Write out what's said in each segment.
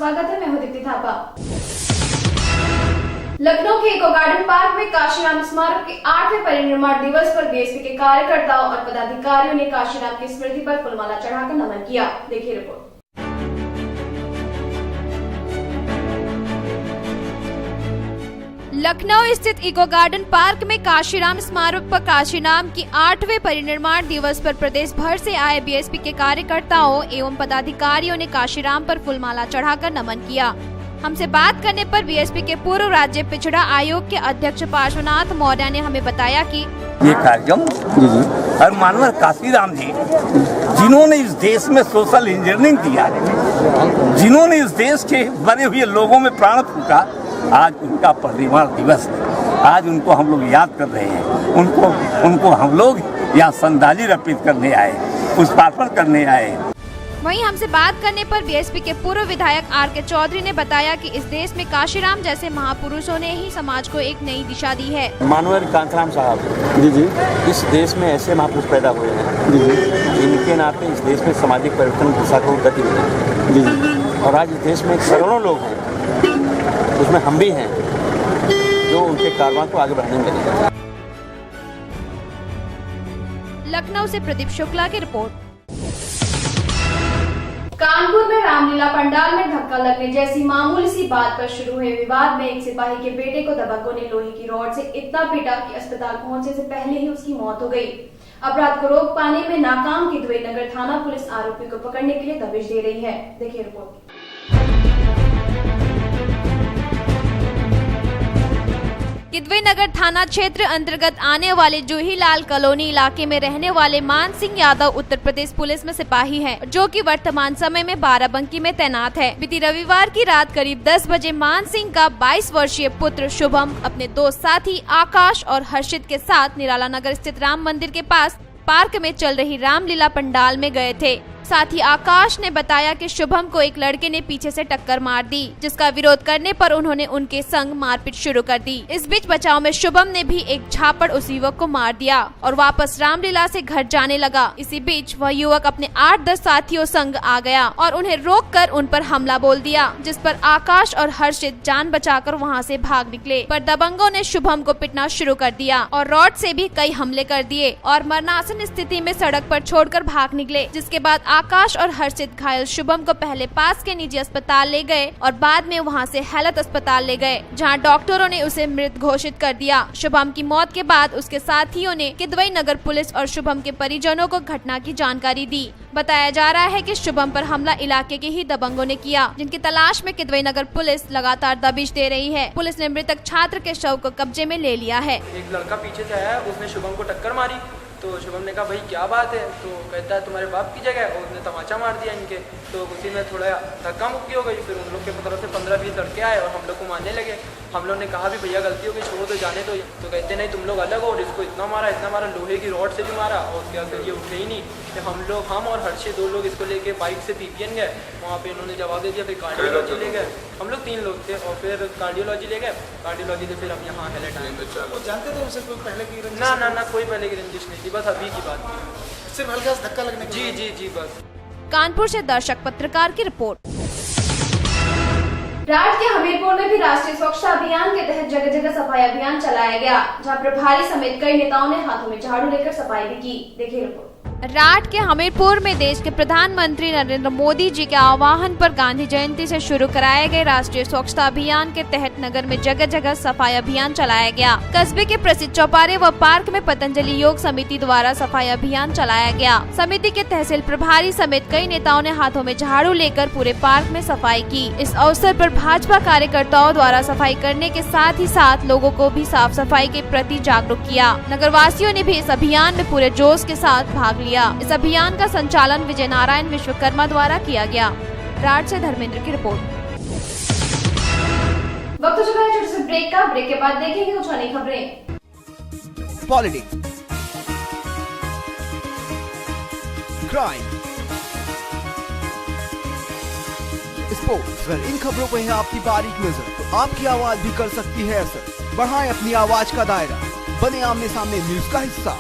स्वागत है, मैं हूं दीप्ति थापा। लखनऊ के इको गार्डन पार्क में काशीराम स्मारक के 8वें परिनिर्माण दिवस पर बीएसपी के कार्यकर्ताओं और पदाधिकारियों ने काशीराम की स्मृति पर फूलमाला चढ़ाकर नमन किया। देखिए रिपोर्ट। लखनऊ स्थित इको गार्डन पार्क में काशीराम स्मारक पर काशीराम की 8वें परिनिर्माण दिवस पर प्रदेश भर से आए बीएसपी के कार्यकर्ताओं एवं पदाधिकारियों ने काशीराम पर फूलमाला चढ़ाकर नमन किया। हमसे बात करने पर बीएसपी के पूर्व राज्य पिछड़ा आयोग के अध्यक्ष पार्श्वनाथ मौर्य ने हमें बताया कि ये कार्यक्रम और माननीय काशीराम जी जिन्होंने इस देश में सोशल इंजीनियरिंग किया, जिन्होंने इस देश के बने हुए लोगों में प्राण फूका, आज उनका परिनिर्वाण दिवस है। आज उनको हम लोग याद कर रहे हैं। उनको हम लोग यहाँ श्रद्धांजलि अर्पित करने आए, पुष्पार्पण करने आए। वहीं हमसे बात करने पर बीएसपी के पूर्व विधायक आर.के. चौधरी ने बताया कि इस देश में काशीराम जैसे महापुरुषों ने ही समाज को एक नई दिशा दी है। माननीय कांताराम साहब जी इस देश में ऐसे महापुरुष पैदा हुए हैं इनके नाते इस देश में सामाजिक परिवर्तन दिशा को गति मिली और आज इस देश में करोड़ों लोग हैं, उसमें हम भी हैं जो उनके कारवां को आगे बढ़ाने में लगे। लखनऊ से प्रदीप शुक्ला की रिपोर्ट। कानपुर में रामलीला पंडाल में धक्का लगने जैसी मामूली सी बात पर शुरू हुए विवाद में एक सिपाही के बेटे को दबंगों ने लोहे की रॉड से इतना पीटा कि अस्पताल पहुंचने से पहले ही उसकी मौत हो गई। अपराध को रोक पाने में नाकाम किदवई नगर थाना पुलिस आरोपी को पकड़ने के लिए दबिश दे रही है। देखिए रिपोर्ट। किदवई नगर थाना क्षेत्र अंतर्गत आने वाले जूहीलाल कॉलोनी इलाके में रहने वाले मान सिंह यादव उत्तर प्रदेश पुलिस में सिपाही हैं, जो कि वर्तमान समय में बाराबंकी में तैनात है। बीती रविवार की रात करीब 10 बजे मान सिंह का 22 वर्षीय पुत्र शुभम अपने दो साथी आकाश और हर्षित के साथ निराला नगर स्थित राम मंदिर के पास पार्क में चल रही रामलीला पंडाल में गए थे। साथ ही आकाश ने बताया कि शुभम को एक लड़के ने पीछे से टक्कर मार दी, जिसका विरोध करने पर उन्होंने उनके संग मारपीट शुरू कर दी। इस बीच बचाव में शुभम ने भी एक झापड़ उस युवक को मार दिया और वापस रामलीला से घर जाने लगा। इसी बीच वह युवक अपने 8-10 साथियों संग आ गया और उन्हें रोककर उन पर हमला बोल दिया, जिस पर आकाश और हर्षित जान बचाकर वहां से भाग निकले। पर दबंगों ने शुभम को पिटना शुरू कर दिया और रॉड से भी कई हमले कर दिए और मरणासन स्थिति में सड़क पर छोड़कर भाग निकले। जिसके बाद आकाश और हर्षित घायल शुभम को पहले पास के निजी अस्पताल ले गए और बाद में वहां से हेल्थ अस्पताल ले गए, जहां डॉक्टरों ने उसे मृत घोषित कर दिया। शुभम की मौत के बाद उसके साथियों ने किदवई नगर पुलिस और शुभम के परिजनों को घटना की जानकारी दी। बताया जा रहा है कि शुभम पर हमला इलाके के ही दबंगों ने किया, जिनकी तलाश में किदवई नगर पुलिस लगातार दबिश दे रही है। पुलिस ने मृतक छात्र के शव को कब्जे में ले लिया है। एक लड़का पीछे से आया, उसने शुभम को टक्कर मारी तो शुभम ने कहा भाई क्या बात है, तो कहता है तुम्हारे बाप की जगह, और उसने तमाचा मार दिया इनके। तो उसी में थोड़ा धक्का मुक्की हो गई। फिर उन लोग के तरफ से 15-20 लड़के आए और हम लोग को मारने लगे। हम लोग ने कहा भी भैया गलती हो गई, छोड़ दो, जाने दो। तो कहते नहीं तुम लोग अलग हो, और इसको इतना मारा लोहे की रॉड से भी मारा और क्या फिर ये उठे ही नहीं। तो हम और हर्षे 2 लोग इसको लेके बाइक से पीपीएन गए, वहाँ पे इन्होंने जवाब दे दिया। फिर कार्डियोलॉजी ले गए, हम लोग 3 लोग थे और फिर कार्डियोलॉजी ले गए। कार्डियोलॉजी से फिर हम यहाँ हेलेट आए। जानते थे उसे कोई पहले की रंजिश? ना कोई पहले की रंजिश नहीं थी, बस अभी की बात थी। सिर्फ हल्का सा धक्का लगने की? जी बस। कानपुर से दर्शक पत्रकार की रिपोर्ट। राज्य के हमीरपुर में भी राष्ट्रीय स्वच्छता अभियान के तहत जगह जगह सफाई अभियान चलाया गया, जहां प्रभारी समेत कई नेताओं ने हाथों में झाड़ू लेकर सफाई भी की। देखिए रिपोर्ट। राठ के हमीरपुर में देश के प्रधानमंत्री नरेंद्र मोदी जी के आह्वान पर गांधी जयंती से शुरू कराए गए राष्ट्रीय स्वच्छता अभियान के तहत नगर में जगह जगह सफाई अभियान चलाया गया। कस्बे के प्रसिद्ध चौपारे व पार्क में पतंजलि योग समिति द्वारा सफाई अभियान चलाया गया। समिति के तहसील प्रभारी समेत कई नेताओं ने हाथों में झाड़ू लेकर पूरे पार्क में सफाई की। इस अवसर पर भाजपा कार्यकर्ताओं द्वारा सफाई करने के साथ ही साथ लोगों को भी साफ सफाई के प्रति जागरूक किया। नगरवासियों ने भी इस अभियान में पूरे जोश के साथ भाग लिया। इस अभियान का संचालन विजय नारायण विश्वकर्मा द्वारा किया गया। राठ से धर्मेंद्र की रिपोर्ट। वक्त हो चुका है छोटे से ब्रेक का। ब्रेक के बाद देखेंगे कुछ अन्य खबरें। Politics, crime, sports. इन खबरों पर है आपकी बारीक नजर, तो आपकी आवाज भी कर सकती है असर। बढ़ाएं अपनी आवाज का दायरा, बने आमने सामने न्यूज का हिस्सा।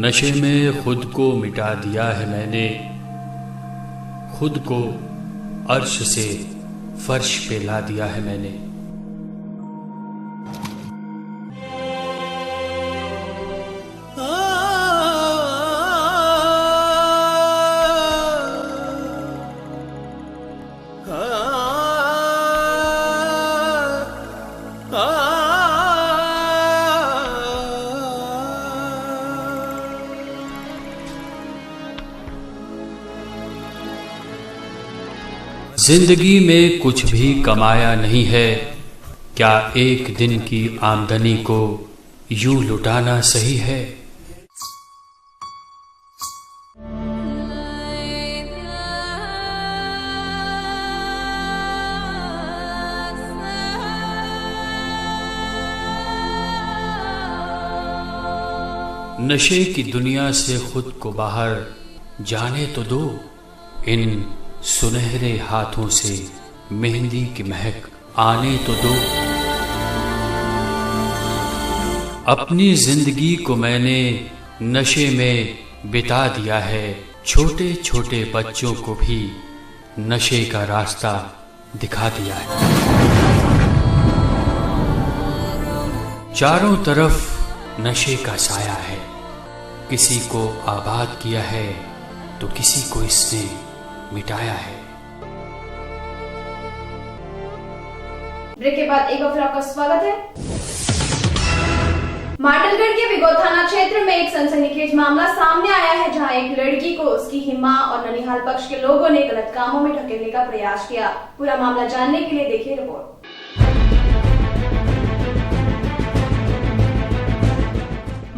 नशे में खुद को मिटा दिया है मैंने, खुद को अर्श से फर्श पे ला दिया है मैंने। जिंदगी में कुछ भी कमाया नहीं है, क्या एक दिन की आमदनी को यूं लुटाना सही है? नशे की दुनिया से खुद को बाहर जाने तो दो, इन सुनहरे हाथों से मेहंदी की महक आने तो दो। अपनी जिंदगी को मैंने नशे में बिता दिया है, छोटे छोटे बच्चों को भी नशे का रास्ता दिखा दिया है। चारों तरफ नशे का साया है, किसी को आबाद किया है तो किसी को इसने मिटाया है। ब्रेक के बाद एक बार फिर आपका स्वागत है। मांडलगढ़ के बिगोद थाना क्षेत्र में एक सनसनीखेज मामला सामने आया है, जहां एक लड़की को उसकी ही मां और ननिहाल पक्ष के लोगों ने गलत कामों में ढकेलने का प्रयास किया। पूरा मामला जानने के लिए देखिए रिपोर्ट।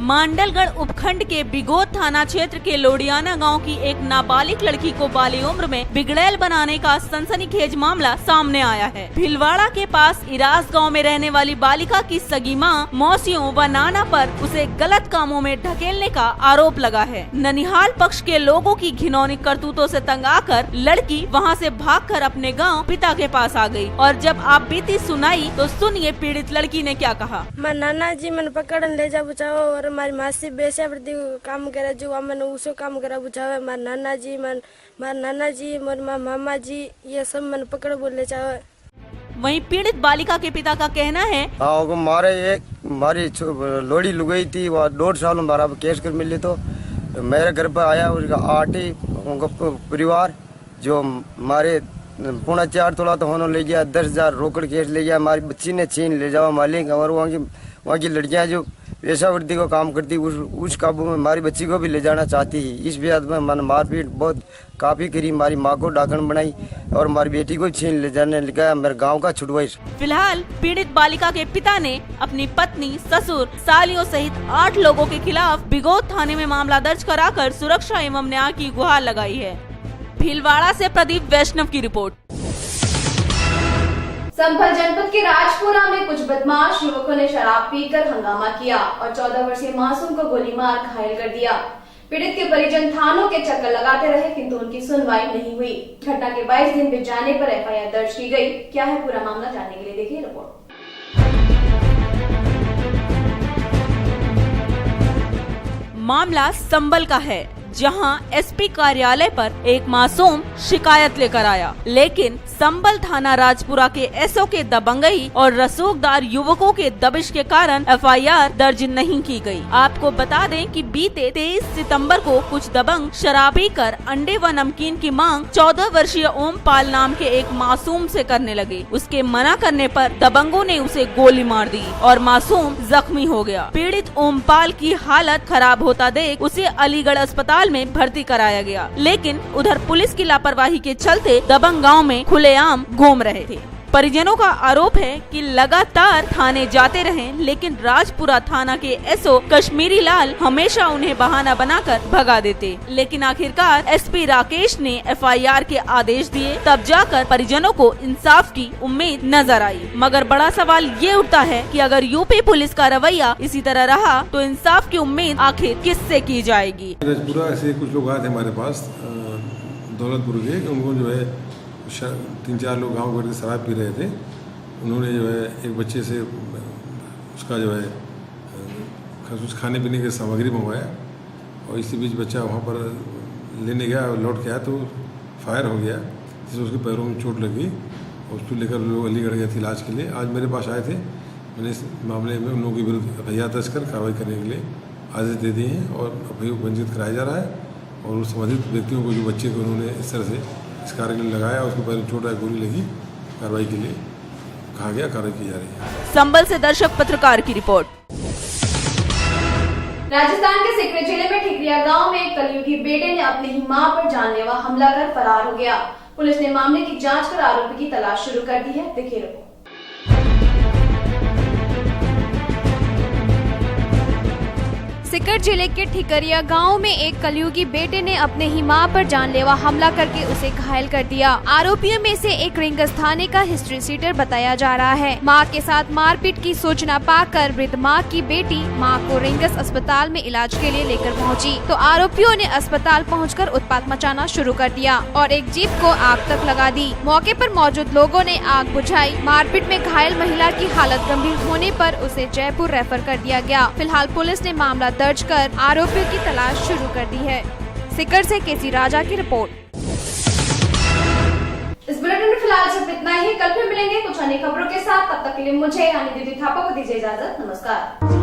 मांडलगढ़ उपखंड के बिगोद थाना क्षेत्र के लोडियाना गांव की एक नाबालिग लड़की को बाली उम्र में बिगड़ैल बनाने का सनसनीखेज मामला सामने आया है। भीलवाड़ा के पास इराज गांव में रहने वाली बालिका की सगी मां, मौसियों व नाना पर उसे गलत कामों में ढकेलने का आरोप लगा है। ननिहाल पक्ष के लोगों की घिनौनी करतूतों से तंग आकर लड़की वहां से भागकर अपने गाँव पिता के पास आ गयी और जब आप बीती सुनाई तो सुनिए पीड़ित लड़की ने क्या कहा। मैं नाना जी मैंने पकड़ ले जा बचाओ और हमारी मासी बेचा प्रति काम करे जो मैंने उसको काम करा बुझावे। मार नाना जी मोर मामा जी ये सब मैंने पकड़ बोल ले चाहे। वहीं पीड़ित बालिका के पिता का कहना है, हमारे एक हमारी लोड़ी लुगाई थी, वह 1.5 साल हमारा केस कर मिली तो मेरे घर पर आया उसका 8 परिवार जो हमारे 4.25 तोला तो होने ले गया, 10,000 रोकड़ केस ले गया, हमारी बच्ची ने छीन ले जावा मालिक। और वहाँ की लड़कियाँ जो वेश्यावृत्ति को काम करती उस काबू में हमारी बच्ची को भी ले जाना चाहती है। इस बेहद में मैंने मारपीट बहुत काफी करी, हमारी माँ को डाकन बनाई और हमारी बेटी को छीन ले जाने लगा, मेरे गांव का छुड़वाई। फिलहाल पीड़ित बालिका के पिता ने अपनी पत्नी, ससुर, सालियों सहित 8 लोगों के खिलाफ बिगोद थाने में मामला दर्ज कराकर सुरक्षा एवं न्याय की गुहार लगाई है। भीलवाड़ा से प्रदीप वैष्णव की रिपोर्ट। संभल जनपद के राजपुरा में कुछ बदमाश युवकों ने शराब पीकर हंगामा किया और 14 वर्षीय मासूम को गोली मार घायल कर दिया। पीड़ित के परिजन थानों के चक्कर लगाते रहे किंतु उनकी सुनवाई नहीं हुई। घटना के 22 दिन बीत जाने पर एफआईआर दर्ज की गई। क्या है पूरा मामला, जानने के लिए देखिए रिपोर्ट। मामला संभल का है, जहां एसपी कार्यालय पर एक मासूम शिकायत लेकर आया, लेकिन संभल थाना राजपुरा के एसओ के दबंगई और रसूखदार युवकों के दबिश के कारण एफआईआर दर्ज नहीं की गई। आपको बता दें कि बीते 23 सितंबर को कुछ दबंग शराब पीकर अंडे व नमकीन की मांग 14 वर्षीय ओमपाल नाम के एक मासूम से करने लगे। उसके मना करने पर दबंगों ने उसे गोली मार दी और मासूम जख्मी हो गया। पीड़ित ओमपाल की हालत खराब होता देख उसे अलीगढ़ अस्पताल में भर्ती कराया गया, लेकिन उधर पुलिस की लापरवाही के चलते दबंग गांव में खुलेआम घूम रहे थे। परिजनों का आरोप है कि लगातार थाने जाते रहे, लेकिन राजपुरा थाना के एसओ कश्मीरी लाल हमेशा उन्हें बहाना बनाकर भगा देते। लेकिन आखिरकार एसपी राकेश ने एफआईआर के आदेश दिए, तब जाकर परिजनों को इंसाफ की उम्मीद नजर आई। मगर बड़ा सवाल ये उठता है कि अगर यूपी पुलिस का रवैया इसी तरह रहा तो इंसाफ की उम्मीद आखिर किससे की जाएगी। राजपुरा ऐसे कुछ लोग आए थे हमारे पास दौलतपुर के, उनको जो है 3-4 लोग गाँव भर के शराब पी रहे थे। उन्होंने जो है एक बच्चे से उसका जो है कुछ खाने पीने की सामग्री मंगवाया और इसी बीच बच्चा वहाँ पर लेने गया और लौट के आया तो फायर हो गया, जिससे उसके पैरों में चोट लगी। उसको लेकर लोग अलीगढ़ गए थे इलाज के लिए। आज मेरे पास आए थे, मैंने इस मामले में उन लोगों के विरुद्ध एफआईआर दर्ज कर कार्रवाई करने के लिए आदेश दे दिए हैं और अभियोग पंजीकृत कराया जा रहा है। और उस संबंधित व्यक्तियों को, जो बच्चे को उन्होंने इस तरह से इस कार्य के लिए लगाया, उसको पैर में चोट आई, गोली लगी, कार्रवाई के लिए कहा गया, कार्रवाई की जा रही है। संबल से दर्शक पत्रकार की रिपोर्ट। राजस्थान के सिकरी जिले में ठिकरिया गांव में एक कलयुगी बेटे ने अपनी ही मां पर जानलेवा हमला कर फरार हो गया। पुलिस ने मामले की जांच कर आरोपी की तलाश शुरू कर दी है। देखिए रिपोर्ट। सीकर जिले के ठिकरिया गांव में एक कलयुगी बेटे ने अपने ही मां पर जानलेवा हमला करके उसे घायल कर दिया। आरोपियों में से एक रिंगस थाने का हिस्ट्री सीटर बताया जा रहा है। मां के साथ मारपीट की सूचना पाकर वृद्ध मां की बेटी मां को रिंगस अस्पताल में इलाज के लिए लेकर पहुंची, तो आरोपियों ने अस्पताल पहुंचकर उत्पात मचाना शुरू कर दिया और एक जीप को आग तक लगा दी। मौके पर मौजूद लोगों ने आग बुझाई। मारपीट में घायल महिला की हालत गंभीर होने पर उसे जयपुर रेफर कर दिया गया। फिलहाल पुलिस ने मामला दर्ज कर आरोपियों की तलाश शुरू कर दी है। सीकर से केसी राजा की रिपोर्ट। इस बुलेटिन में फिलहाल सिर्फ इतना ही। कल फिर मिलेंगे कुछ अन्य खबरों के साथ। तब तक के लिए मुझे यानी दीदी थापा को दीजिए इजाजत। नमस्कार।